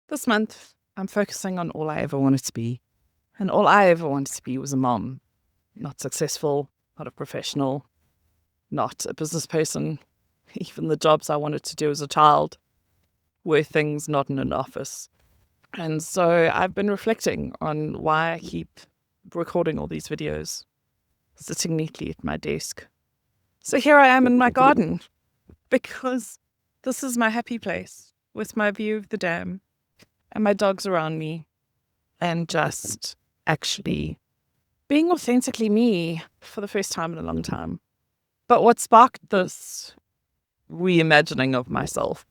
This month, I'm focusing on all I ever wanted to be. And all I ever wanted to be was a mom. Not successful, not a professional, not a business person. Even the jobs I wanted to do as a child were things not in an office. And so I've been reflecting on why I keep recording all these videos, sitting neatly at my desk. So here I am in my garden, because this is my happy place with my view of the dam and my dogs around me, and just actually being authentically me for the first time in a long time. But what sparked this reimagining of myself,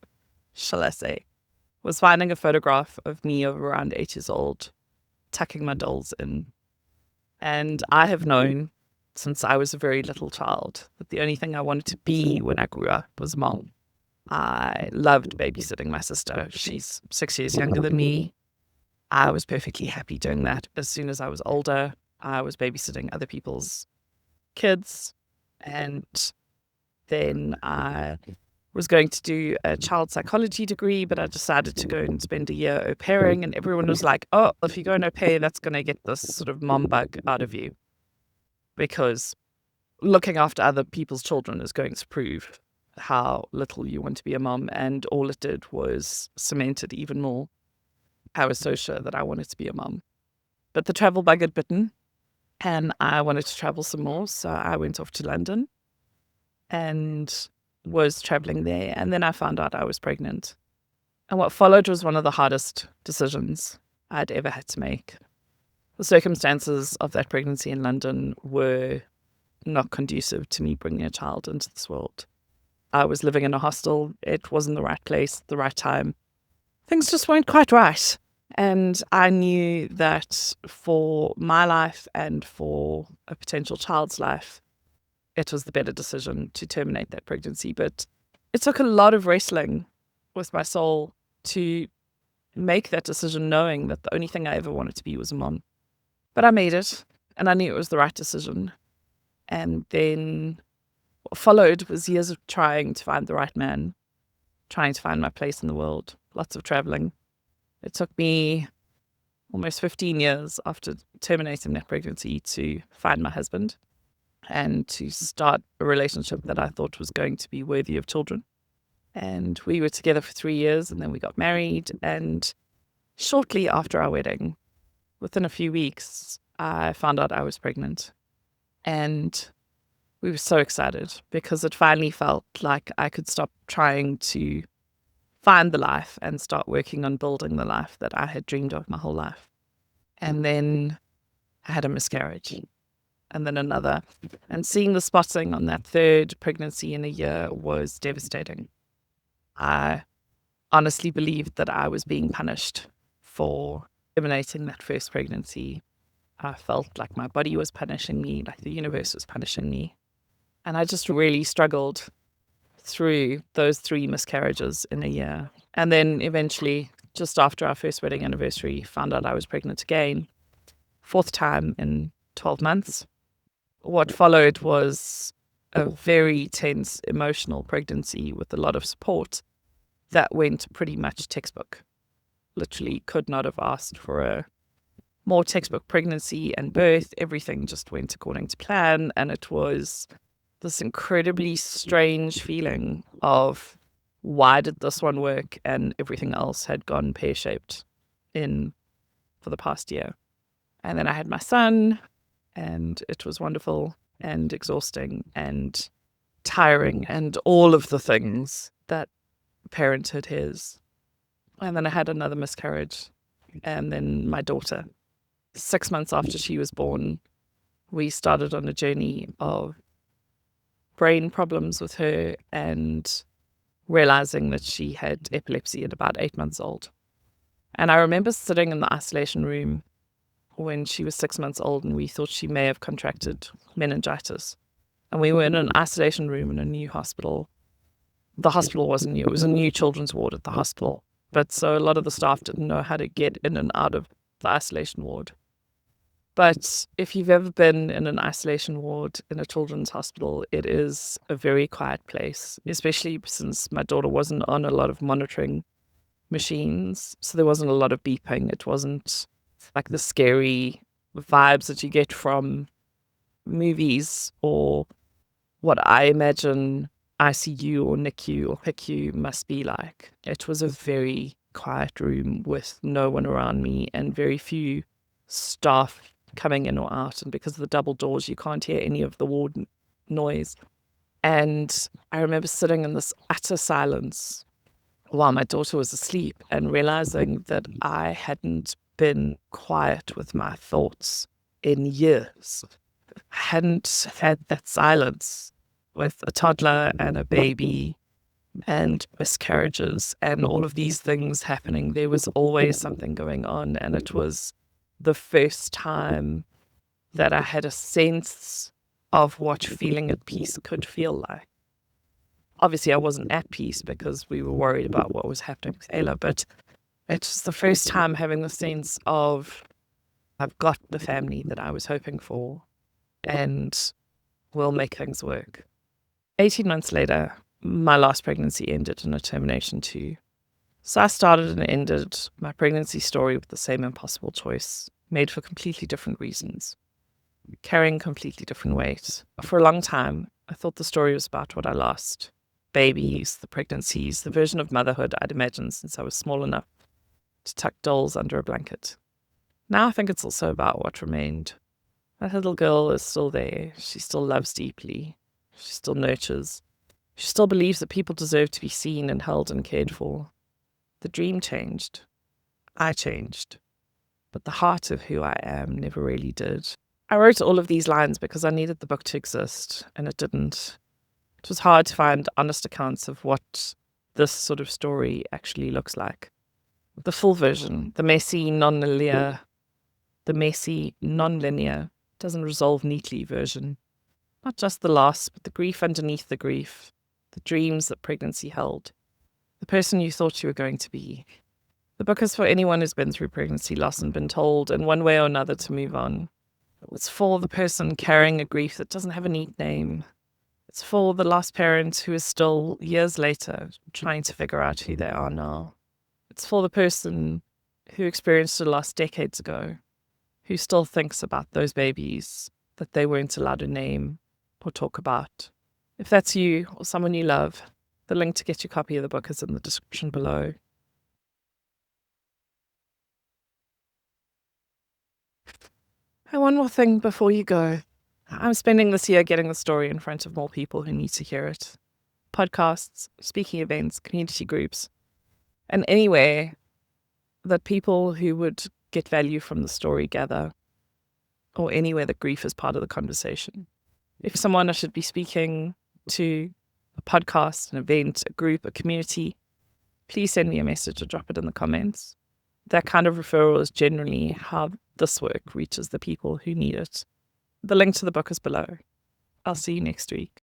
shall I say, was finding a photograph of me of around 8 years old, tucking my dolls in. And I have known since I was a very little child that the only thing I wanted to be when I grew up was mom. I loved babysitting my sister. She's 6 years younger than me. I was perfectly happy doing that. As soon as I was older, I was babysitting other people's kids. And then I was going to do a child psychology degree, but I decided to go and spend a year au pairing. And everyone was like, oh, if you go and au pair, that's going to get this sort of mom bug out of you. Because looking after other people's children is going to prove how little you want to be a mom. And all it did was cement it even more. I was so sure that I wanted to be a mom. But the travel bug had bitten, and I wanted to travel some more. So I went off to London and was traveling there. And then I found out I was pregnant. And what followed was one of the hardest decisions I'd ever had to make. The circumstances of that pregnancy in London were not conducive to me bringing a child into this world. I was living in a hostel. It wasn't the right place, the right time. Things just weren't quite right. And I knew that for my life and for a potential child's life, it was the better decision to terminate that pregnancy. But it took a lot of wrestling with my soul to make that decision, knowing that the only thing I ever wanted to be was a mom. But I made it, and I knew it was the right decision. And then what followed was years of trying to find the right man, trying to find my place in the world, lots of traveling. It took me almost 15 years after terminating that pregnancy to find my husband and to start a relationship that I thought was going to be worthy of children. And we were together for 3 years, and then we got married. And shortly after our wedding, within a few weeks, I found out I was pregnant. And we were so excited because it finally felt like I could stop trying to find the life and start working on building the life that I had dreamed of my whole life. And then I had a miscarriage, and then another. And seeing the spotting on that third pregnancy in a year was devastating. I honestly believed that I was being punished for terminating that first pregnancy. I felt like my body was punishing me, like the universe was punishing me. And I just really struggled through those 3 miscarriages in a year. And then eventually, just after our first wedding anniversary, found out I was pregnant again, 4th time in 12 months. What followed was a very tense, emotional pregnancy with a lot of support that went pretty much textbook. Literally could not have asked for a more textbook pregnancy and birth. Everything just went according to plan, and it was this incredibly strange feeling of why did this one work and everything else had gone pear-shaped for the past year. And then I had my son, and it was wonderful and exhausting and tiring and all of the things that parenthood is. And then I had another miscarriage, and then my daughter. 6 months after she was born, we started on a journey of brain problems with her and realizing that she had epilepsy at about 8 months old. And I remember sitting in the isolation room when she was 6 months old, and we thought she may have contracted meningitis. And we were in an isolation room in a new hospital. The hospital wasn't new. It was a new children's ward at the hospital. But so a lot of the staff didn't know how to get in and out of the isolation ward. But if you've ever been in an isolation ward in a children's hospital, it is a very quiet place, especially since my daughter wasn't on a lot of monitoring machines, so there wasn't a lot of beeping. It wasn't like the scary vibes that you get from movies or what I imagine ICU or NICU or PICU must be like. It was a very quiet room with no one around me and very few staff coming in or out. And because of the double doors, you can't hear any of the ward noise. And I remember sitting in this utter silence while my daughter was asleep and realizing that I hadn't been quiet with my thoughts in years. I hadn't had that silence with a toddler and a baby and miscarriages and all of these things happening. There was always something going on, and it was the first time that I had a sense of what feeling at peace could feel like. Obviously, I wasn't at peace because we were worried about what was happening with Ayla, but it was the first time having the sense of I've got the family that I was hoping for and we'll make things work. 18 months later, my last pregnancy ended in a termination too. So I started and ended my pregnancy story with the same impossible choice, made for completely different reasons, carrying completely different weight. For a long time, I thought the story was about what I lost. Babies, the pregnancies, the version of motherhood I'd imagined since I was small enough to tuck dolls under a blanket. Now I think it's also about what remained. That little girl is still there. She still loves deeply. She still nurtures. She still believes that people deserve to be seen and held and cared for. The dream changed. I changed. But the heart of who I am never really did. I wrote all of these lines because I needed the book to exist, and it didn't. It was hard to find honest accounts of what this sort of story actually looks like. The full version, the messy, non-linear, doesn't resolve neatly version. Not just the loss, but the grief underneath the grief, the dreams that pregnancy held, the person you thought you were going to be. The book is for anyone who's been through pregnancy loss and been told in one way or another to move on. It's for the person carrying a grief that doesn't have a neat name. It's for the lost parent who is still, years later, trying to figure out who they are now. It's for the person who experienced a loss decades ago, who still thinks about those babies that they weren't allowed to name or talk about. If that's you or someone you love, the link to get your copy of the book is in the description below. And one more thing before you go. I'm spending this year getting the story in front of more people who need to hear it. Podcasts, speaking events, community groups, and anywhere that people who would get value from the story gather, or anywhere that grief is part of the conversation. If someone I should be speaking to, a podcast, an event, a group, a community, please send me a message or drop it in the comments. That kind of referral is generally how this work reaches the people who need it. The link to the book is below. I'll see you next week.